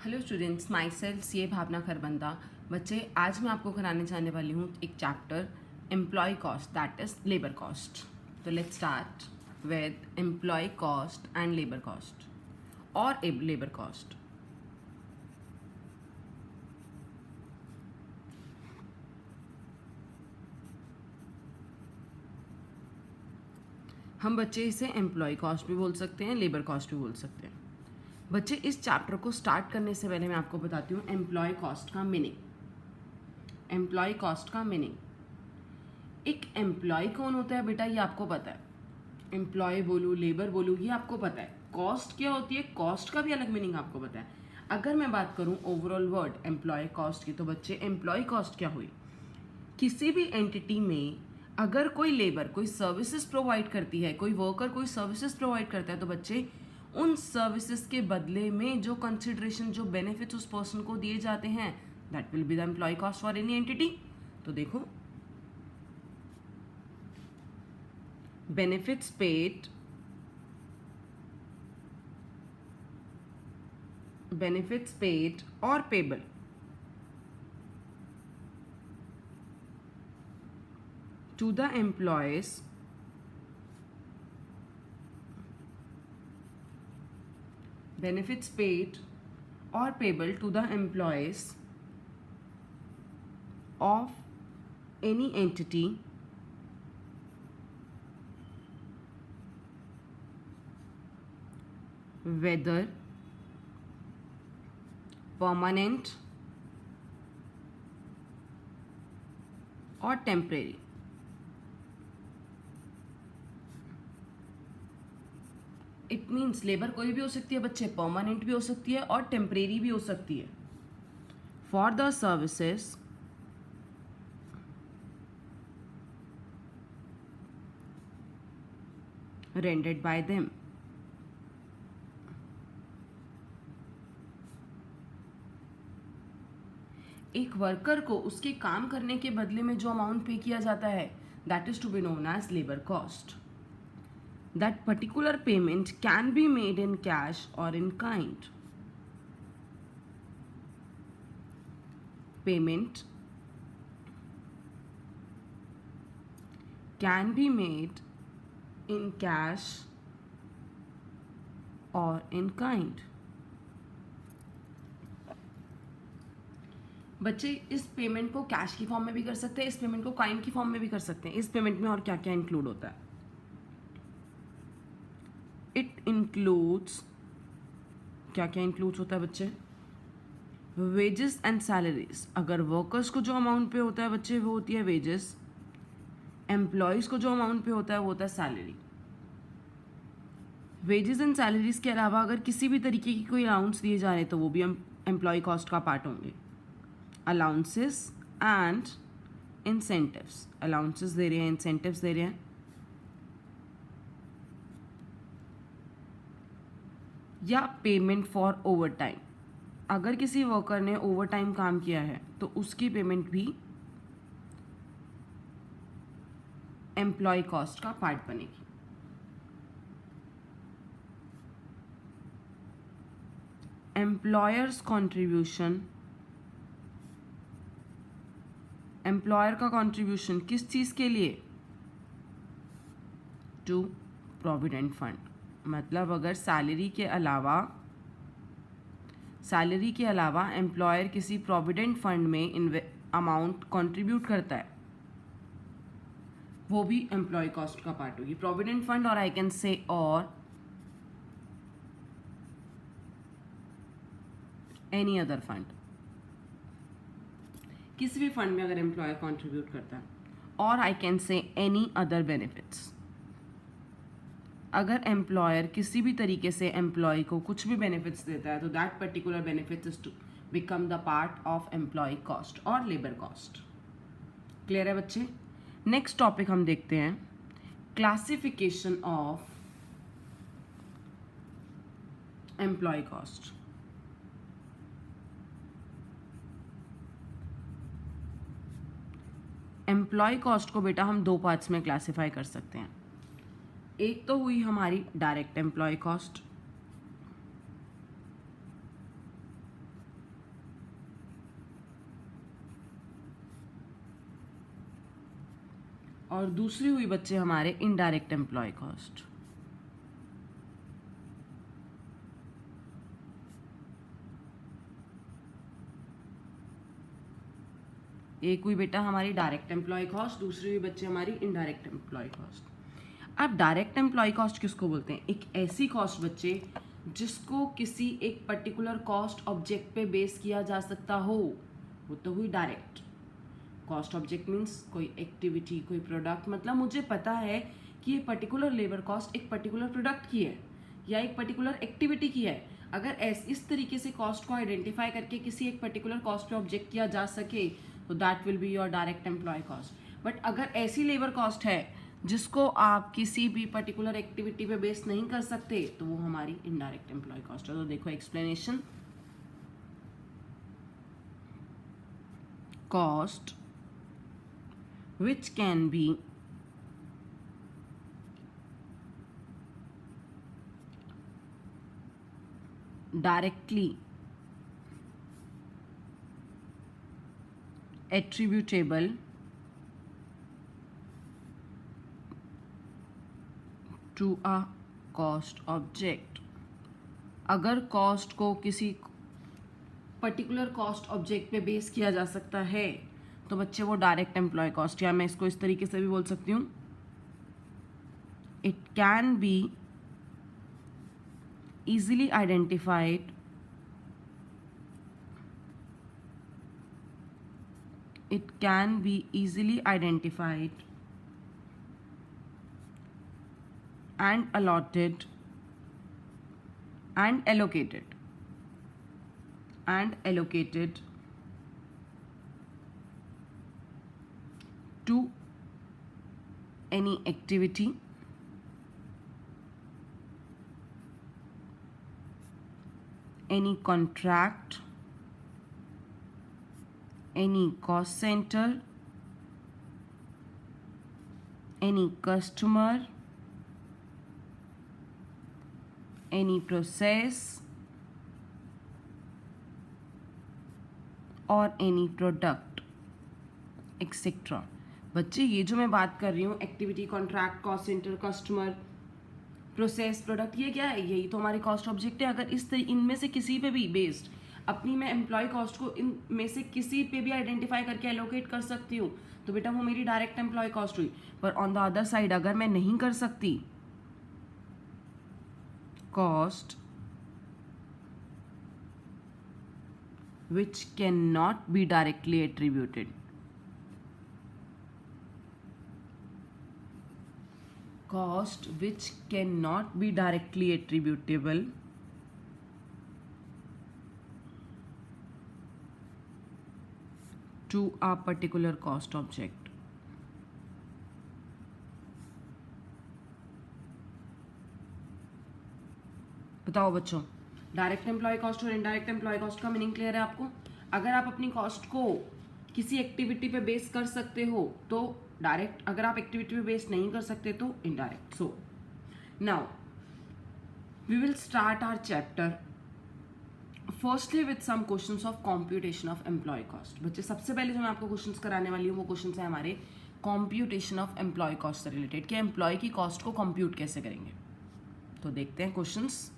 Hello students, myself C A Bhavna Kharbanda. बच्चे, आज मैं आपको कराने जाने वाली हूँ एक chapter employ cost, that is labour cost. तो let's start with employ cost and labour cost और लेबर कॉस्ट। हम बच्चे इसे एम्प्लॉय कॉस्ट भी बोल सकते हैं, लेबर कॉस्ट भी बोल सकते हैं। बच्चे, इस चैप्टर को स्टार्ट करने से पहले मैं आपको बताती हूँ एम्प्लॉय कॉस्ट का मीनिंग। एम्प्लॉय कॉस्ट का मीनिंग, एक एम्प्लॉय कौन होता है बेटा, ये आपको पता है। एम्प्लॉय बोलूँ, लेबर बोलूँ, ये आपको पता है। कॉस्ट क्या होती है, कॉस्ट का भी अलग मीनिंग आपको पता है। अगर मैं बात करूँ ओवरऑल वर्ड एम्प्लॉय कॉस्ट की, तो बच्चे एम्प्लॉय कॉस्ट क्या हुई, किसी भी एंटिटी में अगर कोई लेबर कोई सर्विसेज प्रोवाइड करती है, कोई वर्कर कोई सर्विसेज प्रोवाइड करता है, तो बच्चे उन सर्विसेज के बदले में जो कंसिडरेशन, जो बेनिफिट्स उस पर्सन को दिए जाते हैं, that will be the employee cost for any entity. तो देखो, benefits paid or payable to the employees benefits paid or payable to the employees of any entity whether permanent or temporary। It means labour कोई भी हो सकती है बच्चे, permanent भी हो सकती है और टेम्परेरी भी हो सकती है। For the services rendered by them। एक वर्कर को उसके काम करने के बदले में जो अमाउंट पे किया जाता है, that is to be known as labour cost. That particular payment can be made in cash और in kind. Payment can be made in cash or in kind। बच्चे, इस पेमेंट को कैश की फॉर्म में भी कर सकते हैं, इस पेमेंट को काइंड की फॉर्म में भी कर सकते हैं। इस पेमेंट में और क्या क्या इंक्लूड होता है, इट इंक्लूड्स, क्या क्या इंक्लूड्स होता है बच्चे, वेजेस एंड सैलरीज। अगर वर्कर्स को जो अमाउंट पे होता है बच्चे, वो होती है वेजेस। एम्प्लॉयज को जो अमाउंट पे होता है वो होता है सैलरी। वेजेस एंड सैलरीज के अलावा अगर किसी भी तरीके की कोई अलाउंस दिए जा रहे हैं तो वो भी एम्प्लॉय कॉस्ट का पार्ट होंगे। अलाउंसेस एंड इंसेंटिव्स, अलाउंसेस दे रहे हैं, इंसेंटिव्स दे रहे हैं। या पेमेंट फॉर ओवर टाइम, अगर किसी वर्कर ने ओवर टाइम काम किया है तो उसकी पेमेंट भी एम्प्लॉय कॉस्ट का पार्ट बनेगी। एम्प्लॉयर्स कॉन्ट्रीब्यूशन, एम्प्लॉयर का कॉन्ट्रीब्यूशन किस चीज़ के लिए, टू प्रोविडेंट फंड। मतलब अगर सैलरी के अलावा एम्प्लॉयर किसी प्रोविडेंट फंड में अमाउंट कंट्रीब्यूट करता है, वो भी एम्प्लॉय कॉस्ट का पार्ट होगी। प्रोविडेंट फंड और आई कैन से और एनी अदर फंड, किसी भी फंड में अगर एम्प्लॉयर कंट्रीब्यूट करता है, और I can say any other benefits. अगर एम्प्लॉयर किसी भी तरीके से एम्प्लॉय को कुछ भी बेनिफिट्स देता है तो that particular benefits is to become the part of employee cost और लेबर कॉस्ट। क्लियर है बच्चे? नेक्स्ट टॉपिक हम देखते हैं, classification of employee cost. Employee cost को बेटा हम दो पार्ट्स में क्लासिफाई कर सकते हैं। एक तो हुई हमारी डायरेक्ट एम्प्लॉय कॉस्ट, और दूसरी हुई बच्चे हमारे इनडायरेक्ट एम्प्लॉय कॉस्ट। एक हुई बेटा हमारी डायरेक्ट एम्प्लॉय कॉस्ट, दूसरी हुई बच्चे हमारी इनडायरेक्ट एम्प्लॉय कॉस्ट। अब डायरेक्ट एम्प्लॉय कॉस्ट किसको बोलते हैं? एक ऐसी कॉस्ट बच्चे जिसको किसी एक पर्टिकुलर कॉस्ट ऑब्जेक्ट पे बेस किया जा सकता हो, वो तो हुई डायरेक्ट कॉस्ट ऑब्जेक्ट। मीन्स कोई एक्टिविटी, कोई प्रोडक्ट, मतलब मुझे पता है कि ये पर्टिकुलर लेबर कॉस्ट एक पर्टिकुलर प्रोडक्ट की है या एक पर्टिकुलर एक्टिविटी की है। अगर इस तरीके से कॉस्ट को आइडेंटिफाई करके किसी एक पर्टिकुलर कॉस्ट पे ऑब्जेक्ट किया जा सके तो that will be your direct employee cost. But अगर ऐसी लेबर कॉस्ट है जिसको आप किसी भी पर्टिकुलर एक्टिविटी पे बेस नहीं कर सकते तो वो हमारी इनडायरेक्ट एम्प्लॉय कॉस्ट है। तो देखो explanation, cost which can be directly attributable to a cost object। अगर कॉस्ट को किसी पर्टिकुलर कॉस्ट ऑब्जेक्ट पे बेस किया जा सकता है तो बच्चे वो डायरेक्ट एम्प्लॉय कॉस्ट, या मैं इसको इस तरीके से भी बोल सकती हूँ, it can be easily identified and allotted and allocated to any activity, any contract, any cost center, any customer, any process और any product एक्सेट्रा। बच्चे ये जो मैं बात कर रही हूँ activity, contract, cost centre, customer, process, product, ये क्या है? यही तो हमारी कॉस्ट ऑब्जेक्ट है। अगर इनमें से किसी पे भी बेस्ड अपनी मैं एम्प्लॉय कॉस्ट को इनमें से किसी पे भी आइडेंटिफाई करके एलोकेट कर सकती हूँ तो बेटा वो मेरी डायरेक्ट एम्प्लॉय कॉस्ट हुई। पर ऑन द अदर साइड अगर मैं नहीं कर सकती, cost which cannot be directly attributed, cost which cannot be directly attributable to a particular cost object। बताओ बच्चों, डायरेक्ट एम्प्लॉय कॉस्ट और इनडायरेक्ट एम्प्लॉय कॉस्ट का मीनिंग क्लियर है आपको? अगर आप अपनी कॉस्ट को किसी एक्टिविटी पे बेस कर सकते हो तो डायरेक्ट, अगर आप एक्टिविटी पे बेस नहीं कर सकते तो indirect. So now we will start our chapter firstly with some questions of computation of employee cost. बच्चे सबसे पहले जो मैं आपको क्वेश्चंस कराने वाली हूँ वो क्वेश्चंस है हमारे कॉम्प्यूटेशन ऑफ एम्प्लॉय कॉस्ट से रिलेटेड, कि एम्प्लॉय की कॉस्ट को कंप्यूट कैसे करेंगे। तो देखते हैं क्वेश्चंस।